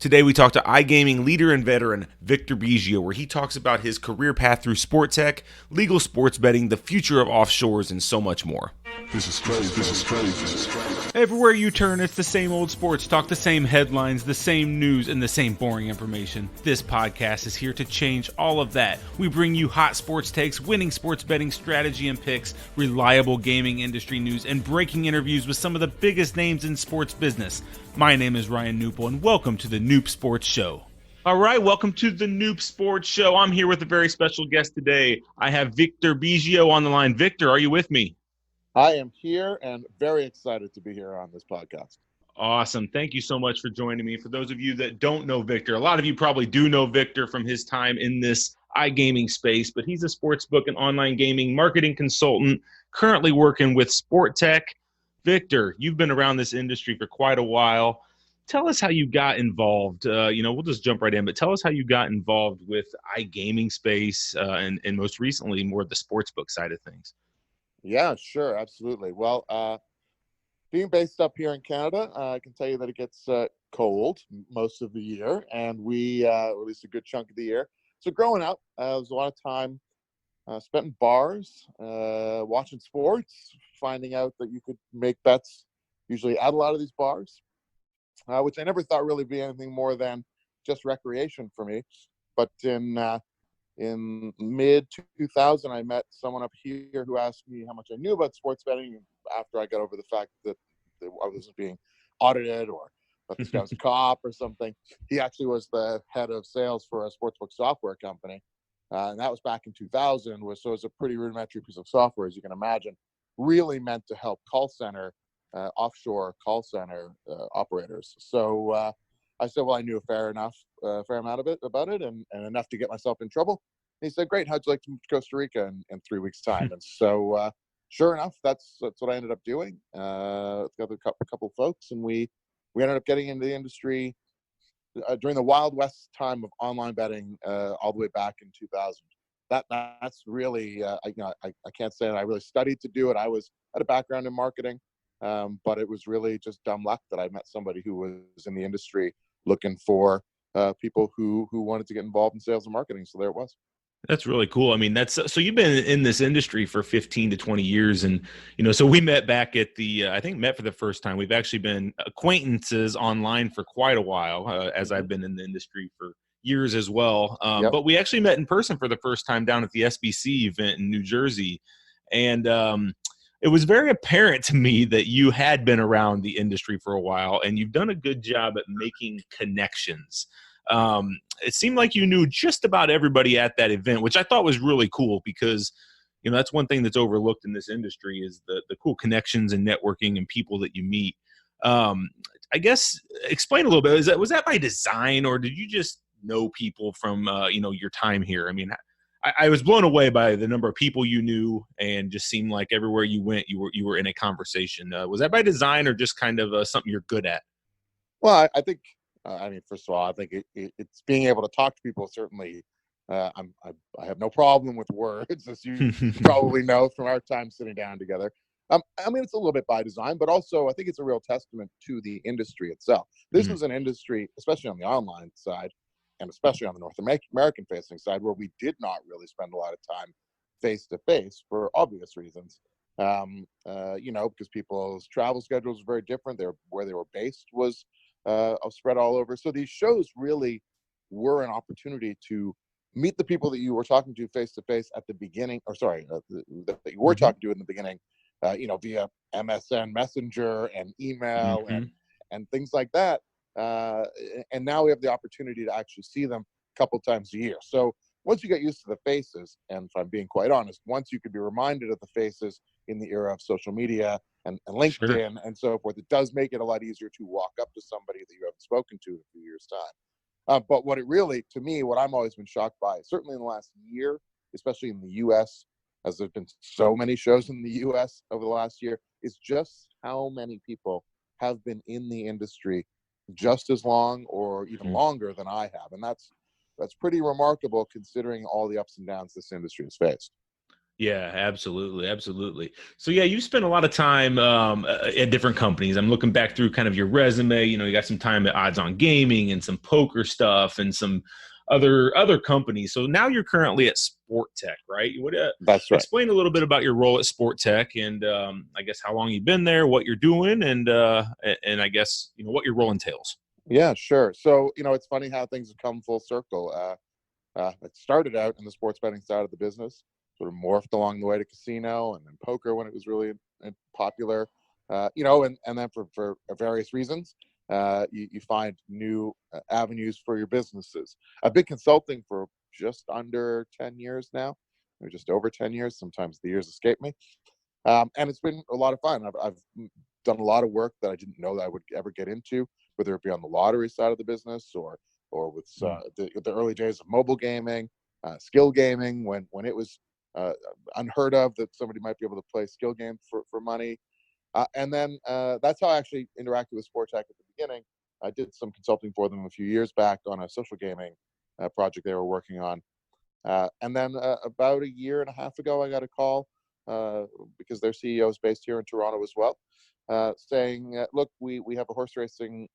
Today we talk to iGaming leader and veteran Victor Bigio, where he talks about his career path through Sportech, legal sports betting, the future of offshores, and so much more. This is crazy. This is crazy. This is crazy. Everywhere you turn, it's the same old sports talk, the same headlines, the same news, and the same boring information. This podcast is here to change all of that. We bring you hot sports takes, winning sports betting strategy and picks, reliable gaming industry news, and breaking interviews with some of the biggest names in sports business. My name is Ryan Knup, and welcome to the Knup Sports Show. All right, welcome to the Knup Sports Show. I'm here with a very special guest today. I have Victor Bigio on the line. Victor, are you with me? I am here and very excited to be here on this podcast. Awesome. Thank you so much for joining me. For those of you that don't know Victor, a lot of you probably do know Victor from his time in this iGaming space, but he's a sportsbook and online gaming marketing consultant, currently working with Sportech. Victor, you've been around this industry for quite a while. Tell us how you got involved. We'll just jump right in, but tell us how you got involved with iGaming space and most recently more the sportsbook side of things. Yeah, sure. Absolutely. Well, being based up here in Canada, I can tell you that it gets cold most of the year, and at least a good chunk of the year. So growing up, there was a lot of time spent in bars, watching sports, finding out that you could make bets usually at a lot of these bars, which I never thought really be anything more than just recreation for me. But in mid 2000, I met someone up here who asked me how much I knew about sports betting after I got over the fact that I wasn't being audited or that this guy was a cop or something. He actually was the head of sales for a sportsbook software company. And that was back in 2000. So it was a pretty rudimentary piece of software, as you can imagine, really meant to help offshore call center operators. So I said, well, I knew a fair amount about it and enough to get myself in trouble. And he said, great, how'd you like to move to Costa Rica in 3 weeks' time? And so sure enough, that's what I ended up doing. Got a couple of folks, and we ended up getting into the industry during the Wild West time of online betting all the way back in 2000. That's really, I can't say that I really studied to do it. I had a background in marketing, but it was really just dumb luck that I met somebody who was in the industry looking for people who wanted to get involved in sales and marketing. So there it was. That's really cool. I mean, so you've been in this industry for 15 to 20 years. And, so we met back at met for the first time. We've actually been acquaintances online for quite a while, as I've been in the industry for years as well. Yep. But we actually met in person for the first time down at the SBC event in New Jersey. And it was very apparent to me that you had been around the industry for a while and you've done a good job at making connections. It seemed like you knew just about everybody at that event, which I thought was really cool because, that's one thing that's overlooked in this industry is the cool connections and networking and people that you meet. I guess explain a little bit. Was that by design or did you just know people from, your time here? I mean, I was blown away by the number of people you knew and just seemed like everywhere you went, you were in a conversation. Was that by design or just kind of something you're good at? Well, I think, first of all, I think it's being able to talk to people. Certainly, I have no problem with words, as you probably know from our time sitting down together. It's a little bit by design, but also I think it's a real testament to the industry itself. This was an industry, especially on the online side, and especially on the North American facing side, where we did not really spend a lot of time face to face for obvious reasons. Because people's travel schedules were very different. Where they were based was spread all over. So these shows really were an opportunity to meet the people that you were talking to face to face at the beginning, that you were talking to in the beginning, via MSN Messenger and email and things like that. And now we have the opportunity to actually see them a couple times a year. So once you get used to the faces, and if I'm being quite honest, once you could be reminded of the faces in the era of social media and LinkedIn and so forth, it does make it a lot easier to walk up to somebody that you haven't spoken to in a few years' time. But what I'm always been shocked by, certainly in the last year, especially in the U.S., as there's been so many shows in the U.S. over the last year, is just how many people have been in the industry just as long or even longer than I have. And that's pretty remarkable considering all the ups and downs this industry has faced. Yeah, absolutely. Absolutely. So yeah, you spent a lot of time at different companies. I'm looking back through kind of your resume. You got some time at Odds on Gaming and some poker stuff and some other companies. So now you're currently at Sportech, right? You would That's right. explain a little bit about your role at Sportech and I guess how long you've been there, what you're doing, and I guess what your role entails. Yeah, sure. So, it's funny how things have come full circle. It started out in the sports betting side of the business, sort of morphed along the way to casino and then poker when it was really popular. And then for various reasons, you find new avenues for your businesses. I've been consulting for just under 10 years now, or just over 10 years. Sometimes the years escape me. And it's been a lot of fun. I've done a lot of work that I didn't know that I would ever get into, whether it be on the lottery side of the business or with the early days of mobile gaming, skill gaming, when it was unheard of that somebody might be able to play skill games for money. And then that's how I actually interacted with Sportech at the beginning. I did some consulting for them a few years back on a social gaming project they were working on. And then about a year and a half ago, I got a call because their CEO is based here in Toronto as well, saying, look, we have a horse racing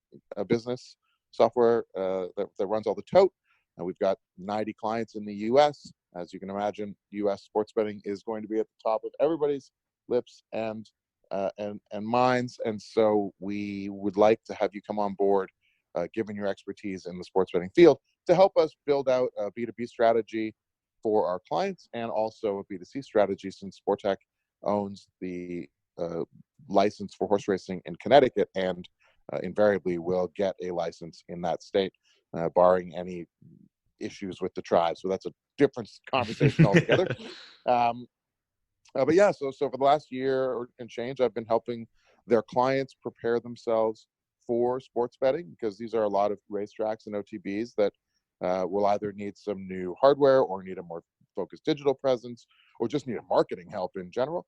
business software that runs all the tote. We've got 90 clients in the U.S. As you can imagine, U.S. sports betting is going to be at the top of everybody's lips and minds. And so we would like to have you come on board, given your expertise in the sports betting field, to help us build out a B2B strategy for our clients and also a B2C strategy, since Sportech owns the license for horse racing in Connecticut and invariably will get a license in that state, barring any issues with the tribe. So that's a different conversation altogether. But yeah, so for the last year and change, I've been helping their clients prepare themselves for sports betting, because these are a lot of racetracks and OTBs that will either need some new hardware or need a more focused digital presence or just need a marketing help in general.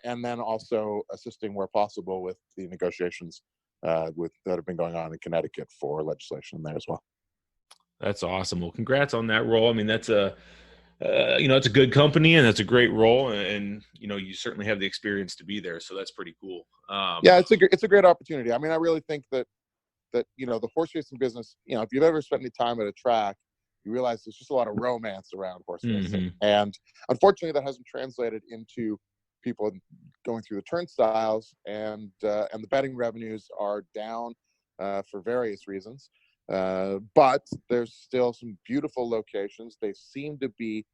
And then also assisting where possible with the negotiations that have been going on in Connecticut for legislation there as well. That's awesome. Well, congrats on that role. I mean, that's it's a good company and that's a great role. And you certainly have the experience to be there. So that's pretty cool. Yeah, it's a great opportunity. I mean, I really think that the horse racing business, if you've ever spent any time at a track, you realize there's just a lot of romance around horse racing. And unfortunately, that hasn't translated into people going through the turnstiles, and the betting revenues are down for various reasons. But there's still some beautiful locations. They seem to be,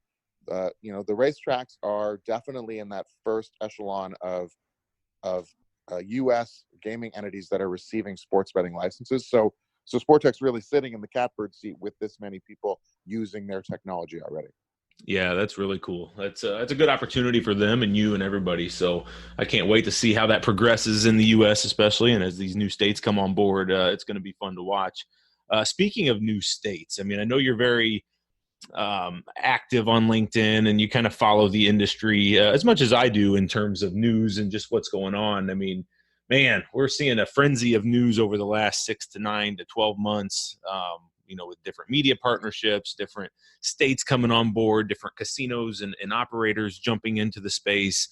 the racetracks are definitely in that first echelon of U.S. gaming entities that are receiving sports betting licenses. So Sportech's really sitting in the catbird seat with this many people using their technology already. Yeah, that's really cool. That's a good opportunity for them and you and everybody. So I can't wait to see how that progresses in the U.S. especially, and as these new states come on board, it's going to be fun to watch. Speaking of new states, I mean, I know you're very active on LinkedIn and you kind of follow the industry as much as I do in terms of news and just what's going on. I mean, man, we're seeing a frenzy of news over the last 6 to 9 to 12 months, with different media partnerships, different states coming on board, different casinos and operators jumping into the space.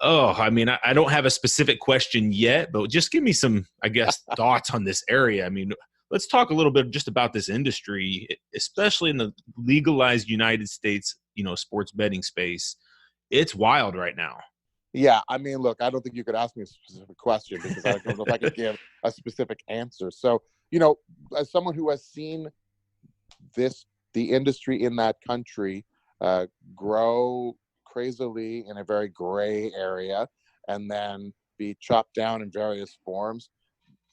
Oh, I mean, I don't have a specific question yet, but just give me some, I guess, thoughts on this area. I mean, let's talk a little bit just about this industry, especially in the legalized United States, sports betting space. It's wild right now. Yeah, I mean, look, I don't think you could ask me a specific question because I don't know if I could give a specific answer. So, as someone who has seen the industry in that country grow crazily in a very gray area and then be chopped down in various forms,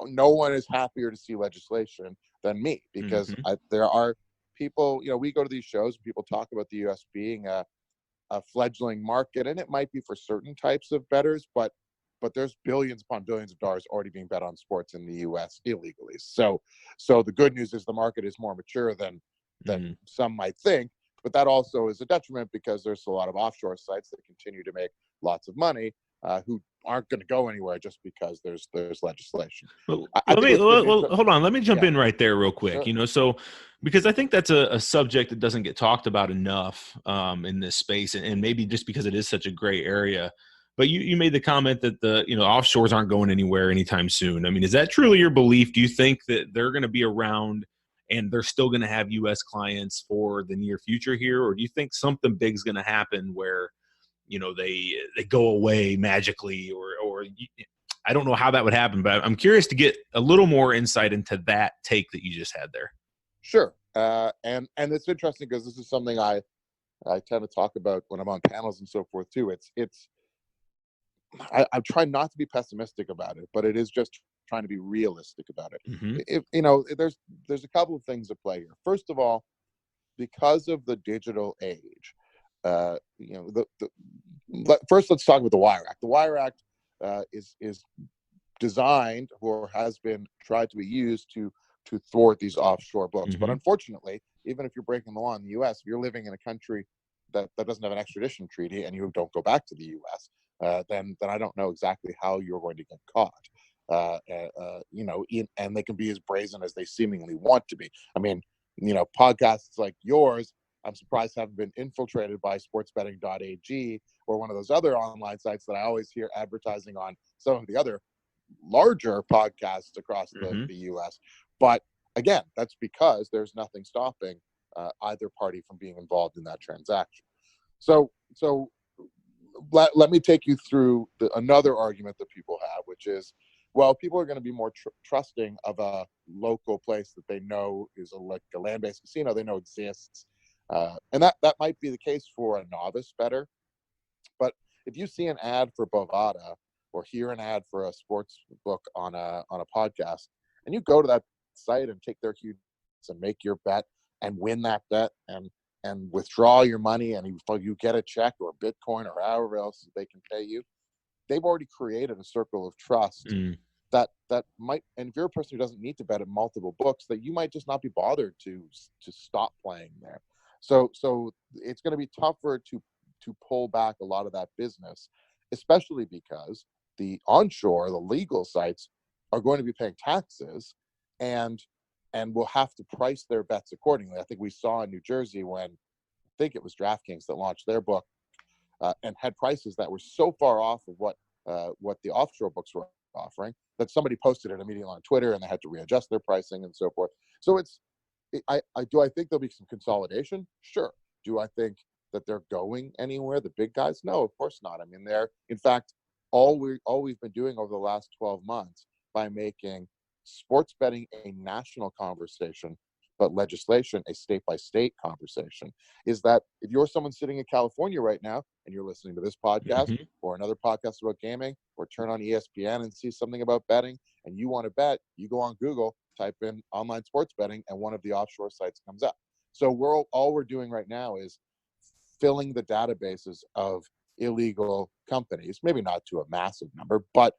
no one is happier to see legislation than me, because there are people, we go to these shows and people talk about the U.S. being a fledgling market, and it might be for certain types of bettors, but there's billions upon billions of dollars already being bet on sports in the U.S. illegally. So the good news is the market is more mature than some might think, but that also is a detriment because there's a lot of offshore sites that continue to make lots of money who aren't going to go anywhere just because there's legislation. Well, hold on. Let me jump in right there real quick. Sure. So Because I think that's a subject that doesn't get talked about enough in this space, and maybe just because it is such a gray area. But you made the comment that the offshores aren't going anywhere anytime soon. I mean, is that truly your belief? Do you think that they're going to be around and they're still going to have U.S. clients for the near future here, or do you think something big is going to happen where they go away magically, or I don't know how that would happen, but I'm curious to get a little more insight into that take that you just had there. Sure. And it's interesting because this is something I tend to talk about when I'm on panels and so forth too. I'm trying not to be pessimistic about it, but it is just trying to be realistic about it. Mm-hmm. There's a couple of things at play here. First of all, because of the digital age, first let's talk about the Wire Act. The Wire Act is designed or has been tried to be used to thwart these offshore books. Mm-hmm. But unfortunately, even if you're breaking the law in the U.S., if you're living in a country that doesn't have an extradition treaty and you don't go back to the U.S., then I don't know exactly how you're going to get caught. And they can be as brazen as they seemingly want to be. I mean, podcasts like yours, I'm surprised haven't been infiltrated by sportsbetting.ag or one of those other online sites that I always hear advertising on some of the other larger podcasts across the U.S. But again, that's because there's nothing stopping either party from being involved in that transaction. So let me take you through another argument that people have, which is, well, people are going to be more trusting of a local place that they know is like a land-based casino they know exists. And that might be the case for a novice bettor. But if you see an ad for Bovada or hear an ad for a sports book on a podcast, and you go to that site and take their cues and make your bet and win that bet and withdraw your money and you get a check or Bitcoin or however else they can pay you, they've already created a circle of trust that might, and if you're a person who doesn't need to bet at multiple books, that you might just not be bothered to stop playing there. So it's going to be tougher to pull back a lot of that business, especially because the onshore, the legal sites are going to be paying taxes and will have to price their bets accordingly. I think we saw in New Jersey when I think it was DraftKings that launched their book and had prices that were so far off of what the offshore books were offering that somebody posted it immediately on Twitter and they had to readjust their pricing and so forth. So I think there'll be some consolidation? Sure. Do I think that they're going anywhere, the big guys? No, of course not. I mean, they're, in fact, all we've been doing over the last 12 months by making sports betting a national conversation, but legislation a state-by-state conversation, is that if you're someone sitting in California right now and you're listening to this podcast or another podcast about gaming, or turn on ESPN and see something about betting and you want to bet, you go on Google, type in online sports betting, and one of the offshore sites comes up. So all we're doing right now is filling the databases of illegal companies, maybe not to a massive number, but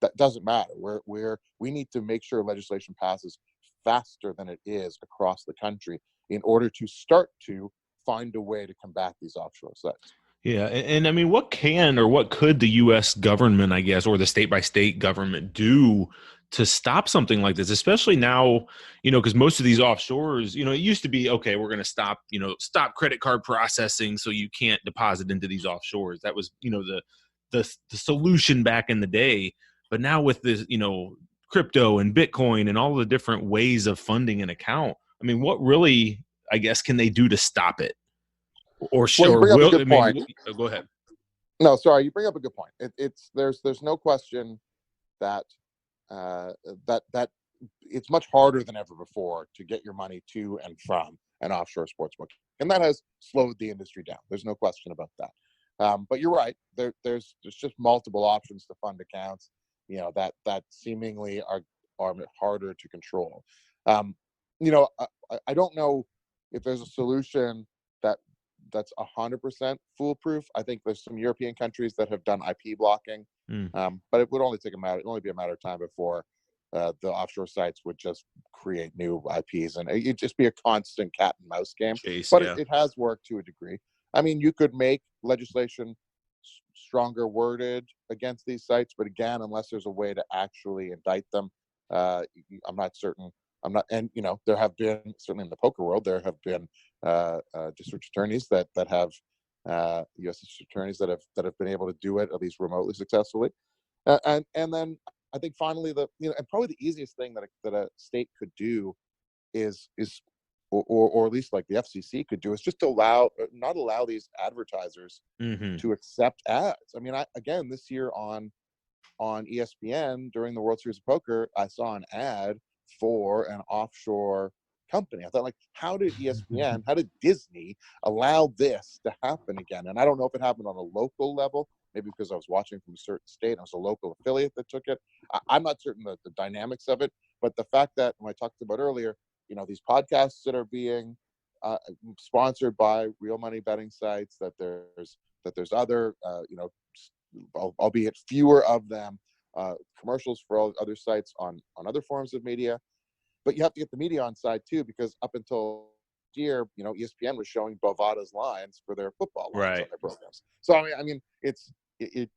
that doesn't matter. We need to make sure legislation passes faster than it is across the country in order to start to find a way to combat these offshore sites. Yeah, and I mean, what can or what could the U.S. government, I guess, or the state-by-state government do to stop something like this, especially now, because most of these offshores, it used to be, okay, we're going to stop credit card processing so you can't deposit into these offshores. That was, the solution back in the day. But now with this, crypto and Bitcoin and all the different ways of funding an account, I mean, what really, I guess, can they do to stop it? Or Well, you bring up a good point. Go ahead. No, sorry, you bring up a good point. There's no question that that it's much harder than ever before to get your money to and from an offshore sportsbook, and that has slowed the industry down. There's no question about that. But you're right. There's just multiple options to fund accounts, that seemingly are harder to control. I don't know if there's a solution that's 100% foolproof. I think there's some European countries that have done IP blocking, but it would only be a matter of time before the offshore sites would just create new IPs, and it'd just be a constant cat and mouse game. But it has worked to a degree. I mean, you could make legislation stronger worded against these sites, but again, unless there's a way to actually indict them, I'm not certain I'm not, and there have been, certainly in the poker world, there have been district attorneys that have U.S. district attorneys that have been able to do it at least remotely successfully, and then I think finally and probably the easiest thing that a state could do is or at least like the FCC could do, is just not allow these advertisers Mm-hmm. to accept ads. I mean, again, this year on ESPN during the World Series of Poker, I saw an ad for an offshore company. I thought, like, how did ESPN, how did Disney allow this to happen again? And I don't know if it happened on a local level, maybe because I was watching from a certain state, and it was a local affiliate that took it. I'm not certain the dynamics of it, but the fact that, when I talked about earlier, these podcasts that are being sponsored by real money betting sites, that there's other, albeit fewer of them, commercials for all other sites on other forms of media. But you have to get the media on side too, because up until year, ESPN was showing Bovada's lines for their football lines Right. on their programs. So I mean, it's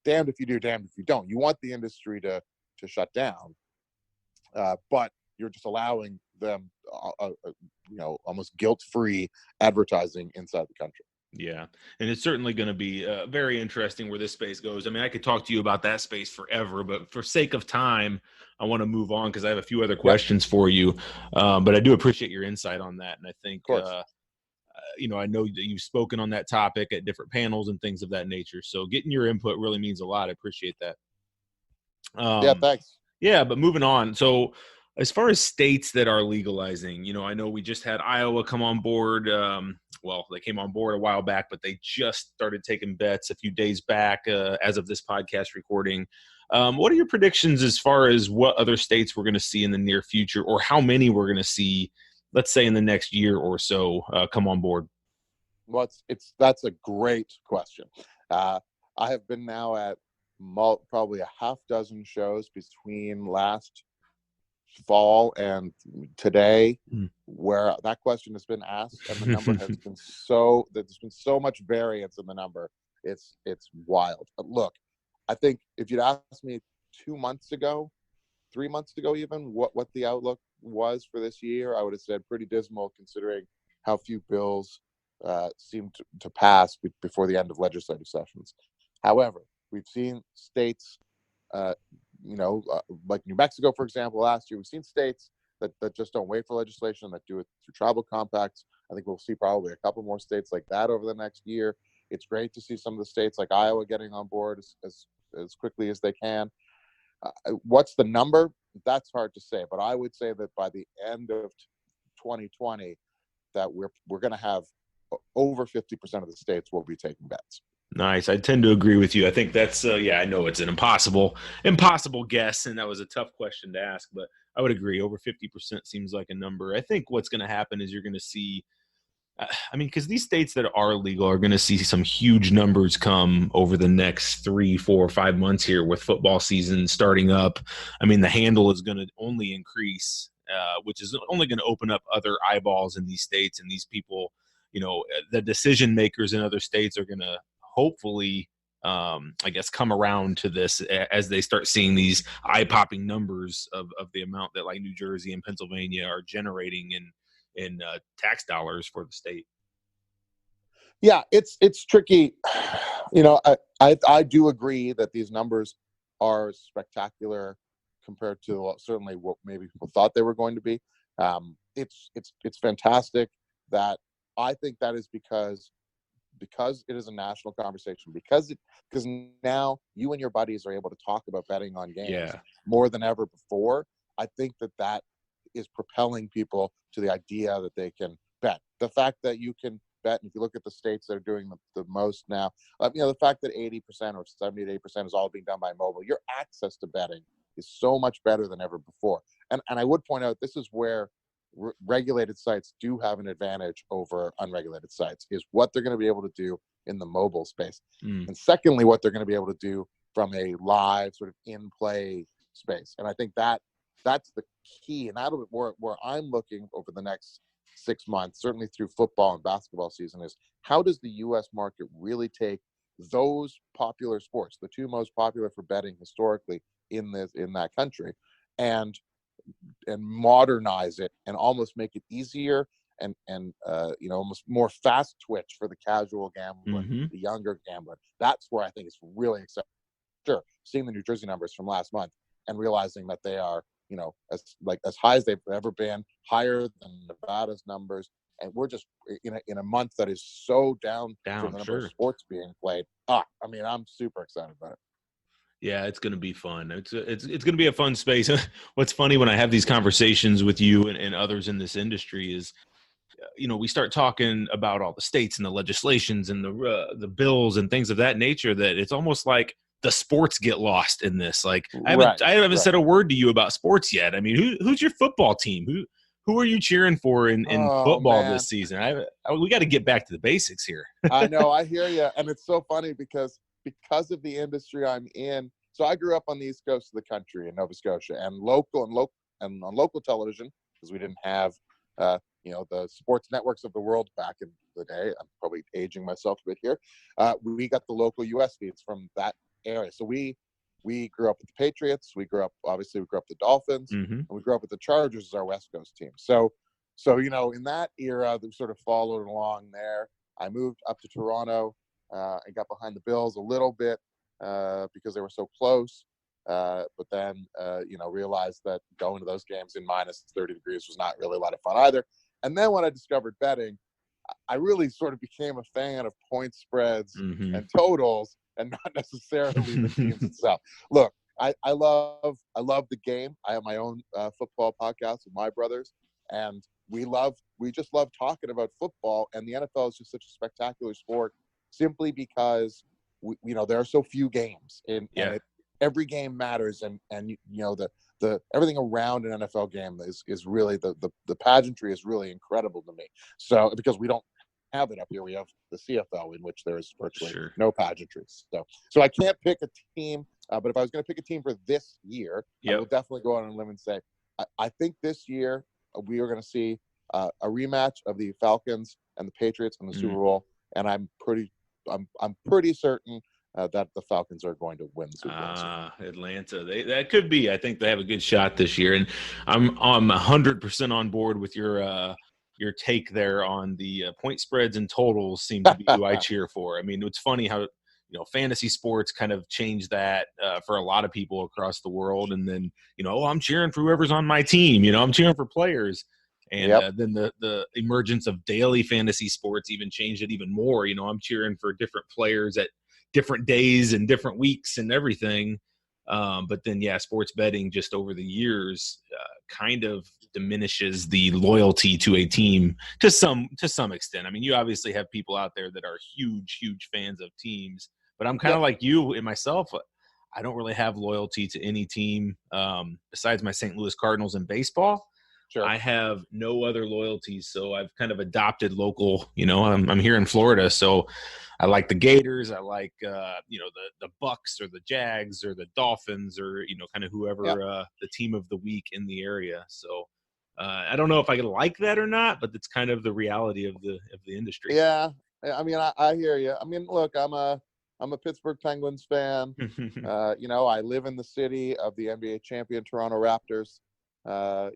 damned if you do, damned if you don't. You want the industry to shut down, but you're just allowing them, almost guilt-free advertising inside the country. Yeah, and it's certainly going to be very interesting where this space goes. I mean, I could talk to you about that space forever, but for sake of time, I want to move on because I have a few other questions for you. But I do appreciate your insight on that, and I think I know that you've spoken on that topic at different panels and things of that nature. So getting your input really means a lot. I appreciate that. Yeah, thanks. Yeah, but moving on. So as far as states that are legalizing, I know we just had Iowa come on board. Well, they came on board a while back, but they just started taking bets a few days back as of this podcast recording. What are your predictions as far as what other states we're going to see in the near future, or how many we're going to see, let's say, in the next year or so come on board? Well, that's a great question. I have been now at probably a half dozen shows between last fall and today where that question has been asked, and the number has been there's been so much variance in the number. It's wild. But look, I think if you'd asked me 2 months ago, 3 months ago even, what the outlook was for this year, I would have said pretty dismal, considering how few bills seemed to pass before the end of legislative sessions. However, we've seen states like New Mexico, for example, last year. We've seen states that just don't wait for legislation, that do it through tribal compacts. I think we'll see probably a couple more states like that over the next year. It's great to see some of the states like Iowa getting on board as quickly as they can. What's the number? That's hard to say, but I would say that by the end of 2020, that we're going to have over 50% of the states will be taking bets. Nice. I tend to agree with you. I think that's, I know it's an impossible guess, and that was a tough question to ask, but I would agree. Over 50% seems like a number. I think what's going to happen is you're going to see, because these states that are legal are going to see some huge numbers come over the next 3, 4, 5 months here with football season starting up. I mean, the handle is going to only increase, which is only going to open up other eyeballs in these states, and these people, the decision makers in other states are going to hopefully come around to this as they start seeing these eye-popping numbers of the amount that like New Jersey and Pennsylvania are generating in tax dollars for the state. Yeah, it's tricky. I do agree that these numbers are spectacular compared to certainly what maybe people thought they were going to be. It's fantastic. That I think that is because it is a national conversation, because now you and your buddies are able to talk about betting on games more than ever before. I think that is propelling people to the idea that they can bet. The fact that you can bet, and if you look at the states that are doing the most now, the fact that 80% or 70 to 8% is all being done by mobile, your access to betting is so much better than ever before. And I would point out, this is where regulated sites do have an advantage over unregulated sites, is what they're going to be able to do in the mobile space. And secondly, what they're going to be able to do from a live sort of in-play space. And I think that's the key. And that'll be where I'm looking over the next 6 months, certainly through football and basketball season, is how does the U.S. market really take those popular sports, the two most popular for betting historically in that country, and modernize it and almost make it easier and almost more fast twitch for the casual gambler, the younger gambler. That's where I think it's really exciting. Sure, seeing the New Jersey numbers from last month and realizing that they are, as high as they've ever been, higher than Nevada's numbers, and we're just in a month that is so down for the number of sports being played. I'm super excited about it. Yeah, it's going to be fun. It's going to be a fun space. What's funny when I have these conversations with you and others in this industry is, we start talking about all the states and the legislations and the bills and things of that nature, that it's almost like the sports get lost in this. Like I haven't said a word to you about sports yet. I mean, who's your football team? Who are you cheering for in football this season? We got to get back to the basics here. I know, I hear you, and it's so funny because of the industry I'm in. So I grew up on the East Coast of the country in Nova Scotia, and on local television, because we didn't have the sports networks of the world back in the day. I'm probably aging myself a bit here. We got the local U.S. feeds from that area. So we grew up with the Patriots. We grew up with the Dolphins, and we grew up with the Chargers as our West Coast team. So in that era, we sort of followed along there. I moved up to Toronto and got behind the Bills a little bit because they were so close. But then, realized that going to those games in minus 30 degrees was not really a lot of fun either. And then when I discovered betting, I really sort of became a fan of point spreads and totals, and not necessarily the teams itself. Look, I love the game. I have my own football podcast with my brothers, and we just love talking about football. And the NFL is just such a spectacular sport, simply because there are so few games, and every game matters, and the everything around an NFL game is really the pageantry is really incredible to me. So because we don't have it up here, we have the CFL, in which there is virtually no pageantry. So I can't pick a team, but if I was going to pick a team for this year, I will definitely go out on a limb and say I think this year we are going to see a rematch of the Falcons and the Patriots in the Super Bowl, and I'm pretty certain that the Falcons are going to win the Super Bowl. Atlanta, that could be. I think they have a good shot this year, and I'm 100% on board with your take there on the point spreads and totals. Seem to be who I cheer for. I mean, it's funny how fantasy sports kind of changed that for a lot of people across the world, and then I'm cheering for whoever's on my team. I'm cheering for players. And then the emergence of daily fantasy sports even changed it even more. I'm cheering for different players at different days and different weeks and everything. But then, sports betting just over the years kind of diminishes the loyalty to a team to some extent. I mean, you obviously have people out there that are huge fans of teams, but I'm kind of like you and myself. I don't really have loyalty to any team besides my St. Louis Cardinals in baseball. Sure. I have no other loyalties, so I've kind of adopted local. I'm here in Florida, so I like the Gators. I like the Bucks or the Jags or the Dolphins or kind of whoever the team of the week in the area. So I don't know if I like that or not, but it's kind of the reality of the industry. Yeah, I mean, I hear you. I mean, look, I'm a Pittsburgh Penguins fan. I live in the city of the NBA champion Toronto Raptors. But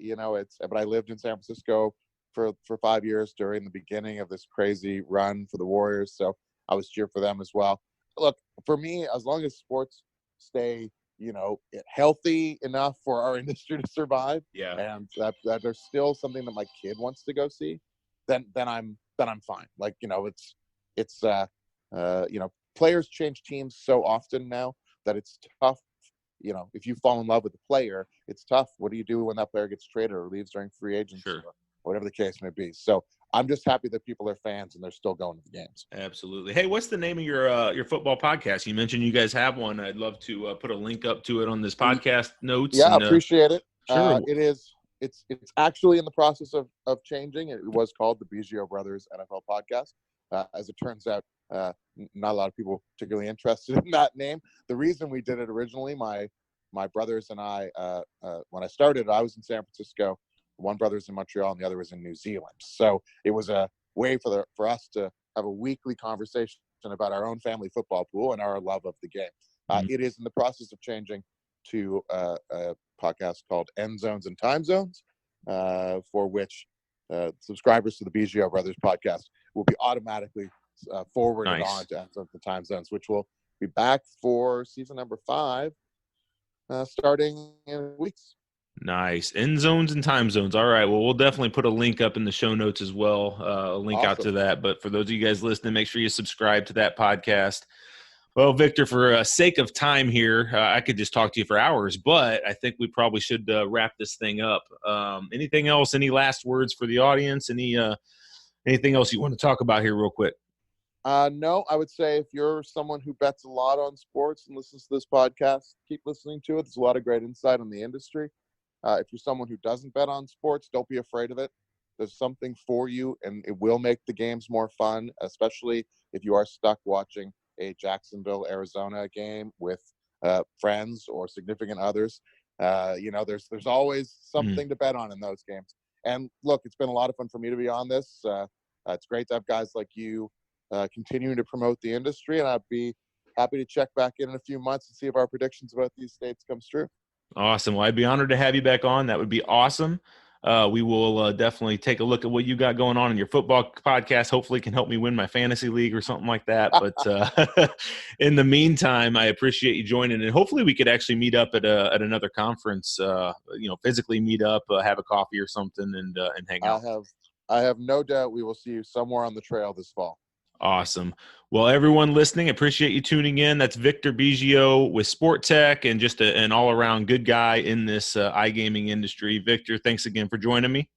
I lived in San Francisco for 5 years during the beginning of this crazy run for the Warriors, so I was cheering for them as well. Look, for me, as long as sports stay, healthy enough for our industry to survive, and that there's still something that my kid wants to go see, then I'm fine. Like, it's players change teams so often now that it's tough. If you fall in love with the player, it's tough. What do you do when that player gets traded or leaves during free agency, or whatever the case may be? So I'm just happy that people are fans and they're still going to the games. Absolutely. Hey, what's the name of your football podcast? You mentioned you guys have one. I'd love to put a link up to it on this podcast notes. Yeah, appreciate it. Sure. It's actually in the process of changing. It was called the Bigio Brothers NFL Podcast. As it turns out, not a lot of people particularly interested in that name. The reason we did it originally, my brothers and I, when I started, I was in San Francisco. One brother's in Montreal and the other was in New Zealand. So it was a way for us to have a weekly conversation about our own family football pool and our love of the game. It is in the process of changing to a podcast called End Zones and Time Zones, for which subscribers to the Bigio Brothers podcast will be automatically forwarded on to End Zones and Time Zones, which will be back for season number 5, starting in weeks. Nice. End zones and time zones. All right. Well, we'll definitely put a link up in the show notes as well, a link out to that. But for those of you guys listening, make sure you subscribe to that podcast. Well, Victor, for sake of time here, I could just talk to you for hours, but I think we probably should wrap this thing up. Anything else? Any last words for the audience? Anything else you want to talk about here real quick? No, I would say if you're someone who bets a lot on sports and listens to this podcast, keep listening to it. There's a lot of great insight on the industry. If you're someone who doesn't bet on sports, don't be afraid of it. There's something for you, and it will make the games more fun, especially if you are stuck watching a Jacksonville, Arizona game with friends or significant others. There's always something to bet on in those games. And look, it's been a lot of fun for me to be on this. It's great to have guys like you continuing to promote the industry, and I'd be happy to check back in a few months and see if our predictions about these states comes true. Awesome. Well, I'd be honored to have you back on. That would be awesome. We will definitely take a look at what you got going on in your football podcast. Hopefully it can help me win my fantasy league or something like that. But in the meantime, I appreciate you joining, and hopefully we could actually meet up at another conference, physically meet up, have a coffee or something and hang out. I have no doubt we will see you somewhere on the trail this fall. Awesome. Well, everyone listening, appreciate you tuning in. That's Victor Bigio with Sportech, and just an all-around good guy in this iGaming industry. Victor, thanks again for joining me.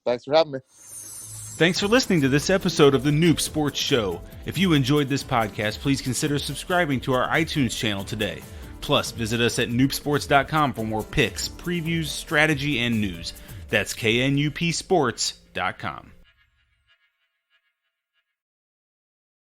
Thanks for having me. Thanks for listening to this episode of the Knup Sports Show. If you enjoyed this podcast, please consider subscribing to our iTunes channel today. Plus, visit us at knupsports.com for more picks, previews, strategy, and news. That's knupsports.com.